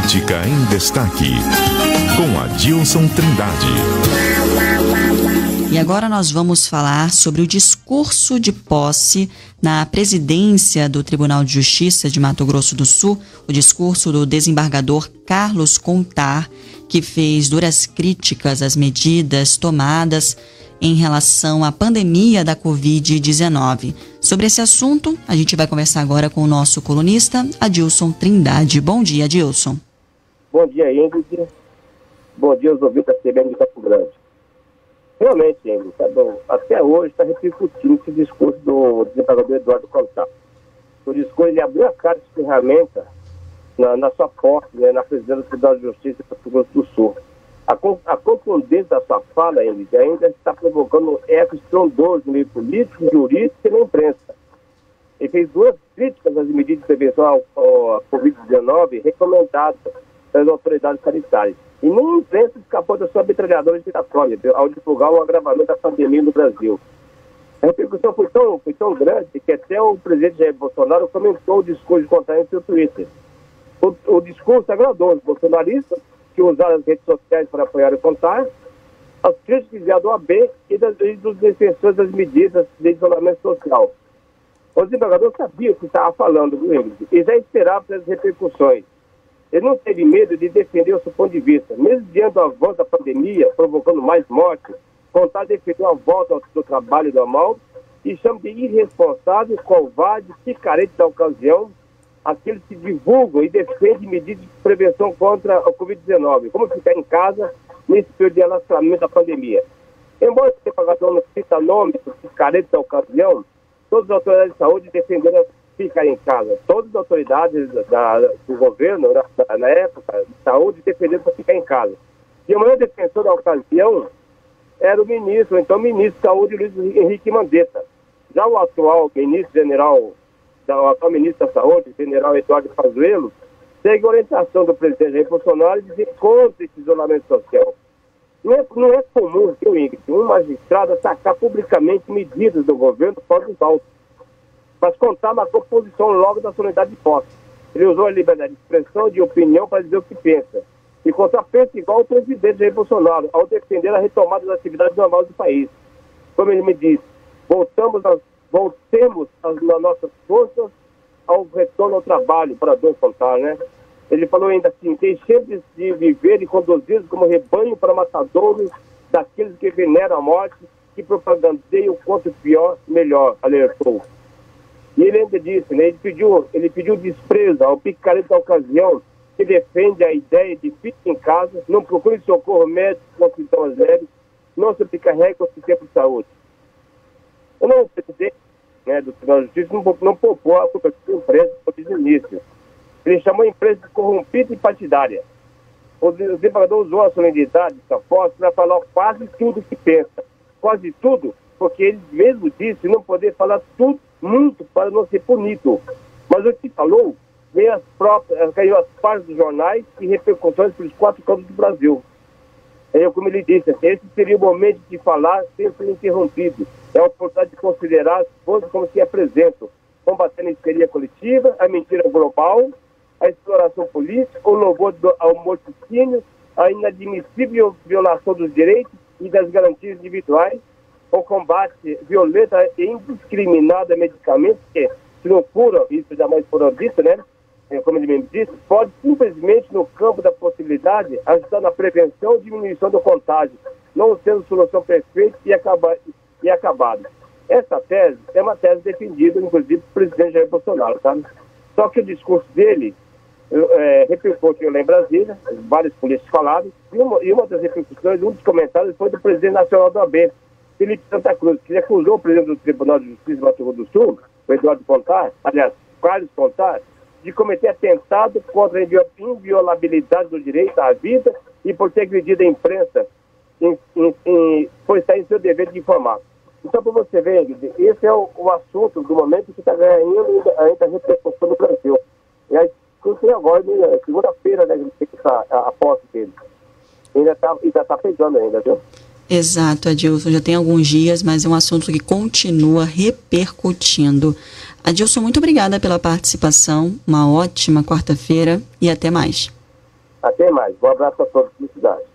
Política em Destaque, com Adilson Trindade. E agora nós vamos falar sobre o discurso de posse na presidência do Tribunal de Justiça de Mato Grosso do Sul, o discurso do desembargador Carlos Contar, que fez duras críticas às medidas tomadas em relação à pandemia da Covid-19. Sobre esse assunto, a gente vai conversar agora com o nosso colunista, Adilson Trindade. Bom dia, Adilson. Bom dia, Ingrid. Bom dia aos ouvintes da CBN de Campo Grande. Realmente, Ingrid, até hoje está repercutindo esse discurso do desembargador Eduardo Contar. O discurso, ele abriu a cara de ferramenta na sua posse, né, na presidência do Tribunal de Justiça do Mato Grosso do Sul. A contundência da sua fala, Ingrid, ainda está provocando eco estrondoso no meio político, jurídico e na imprensa. Ele fez duas críticas às medidas de prevenção à Covid-19 recomendadas pelas autoridades sanitárias. E nem a imprensa escapou da sua metralhadora giratória ao divulgar o agravamento da pandemia no Brasil. A repercussão foi tão grande que até o presidente Jair Bolsonaro comentou o discurso de Contar em seu Twitter. O discurso agradou os bolsonaristas, que usaram as redes sociais para apoiar o Contar, as críticas do AB e dos defensores das medidas de isolamento social. O desembargador sabia o que estava falando, Ingrid, e já esperava essas repercussões. Ele não teve medo de defender o seu ponto de vista. Mesmo diante do avanço da pandemia, provocando mais mortes, Contar defendeu a volta do trabalho normal e chama de irresponsável, covarde, picareta da ocasião aqueles que divulgam e defendem medidas de prevenção contra a Covid-19. Como ficar em casa nesse período de alastramento da pandemia. Embora o desembargador não cita nomes dos picaretas da ocasião, todas as autoridades de saúde defenderam ficar em casa. Todas as autoridades do governo, na época, de saúde, defenderam para ficar em casa. E o maior defensor da ocasião era o ministro de Saúde, Luiz Henrique Mandetta. Já o atual ministro da Saúde, general Eduardo Pazuello, segue a orientação do presidente Jair Bolsonaro de dizer contra esse isolamento social. Não é comum, viu, Ingrid, um magistrado atacar publicamente medidas do governo fora dos autos, mas Contar marcou posição logo da sua unidade de posse. Ele usou a liberdade de expressão, de opinião, para dizer o que pensa. E Contar pensa igual o presidente Jair Bolsonaro, ao defender a retomada das atividades normais do país. Como ele me disse, voltemos nas nossas forças ao retorno ao trabalho, para Dom Contar, né? Ele falou ainda assim, deixemos de viver e conduzidos como rebanho para matadouros daqueles que veneram a morte, que propagandeiam quanto pior, melhor, alertou. E ele ainda disse, né, ele pediu desprezo ao picareta da ocasião, que defende a ideia de fique em casa, não procure socorro médico com sintomas leves, não se sobrecarregue com o sistema de saúde. O novo presidente, né, do Tribunal de Justiça não poupou a culpa da empresa desde o início. Ele chamou a empresa de corrompida e partidária. O desembargador usou a solenidade dessa posse para falar quase tudo que pensa. Quase tudo, porque ele mesmo disse não poder falar tudo, muito, para não ser punido. Mas o que falou caiu as páginas dos jornais e repercussões pelos 4 cantos do Brasil. Como ele disse, esse seria o momento de falar sem ser interrompido. É a oportunidade de considerar as coisas como se apresentam, combatendo a histeria coletiva, a mentira global, a exploração política, o louvor ao morticínio, a inadmissível violação dos direitos e das garantias individuais, o combate violento e indiscriminado a medicamentos que, se não curam, isso jamais foram vistos, né? Como ele mesmo disse, pode simplesmente, no campo da possibilidade, ajudar na prevenção e diminuição do contágio, não sendo solução perfeita e acabada. Essa tese é uma tese defendida, inclusive, pelo presidente Jair Bolsonaro, tá? Só que o discurso dele repercutiu lá em Brasília, vários políticos falaram, e uma das repercussões, um dos comentários foi do presidente nacional do AB, Felipe Santa Cruz, que acusou o presidente do Tribunal de Justiça do Mato Grosso do Sul, o Eduardo Contar, aliás, Carlos Contar, de cometer atentado contra a inviolabilidade do direito à vida e por ter agredido a imprensa, por estar em seu dever de informar. Então, para você ver, esse é o assunto do momento que está ganhando ainda repercussão no Brasil. E aí, agora, segunda-feira, né, a posse dele. Ainda está pegando ainda, viu? Exato, Adilson, já tem alguns dias, mas é um assunto que continua repercutindo. Adilson, muito obrigada pela participação, uma ótima quarta-feira e até mais. Até mais. Um abraço a todos. Felicidade.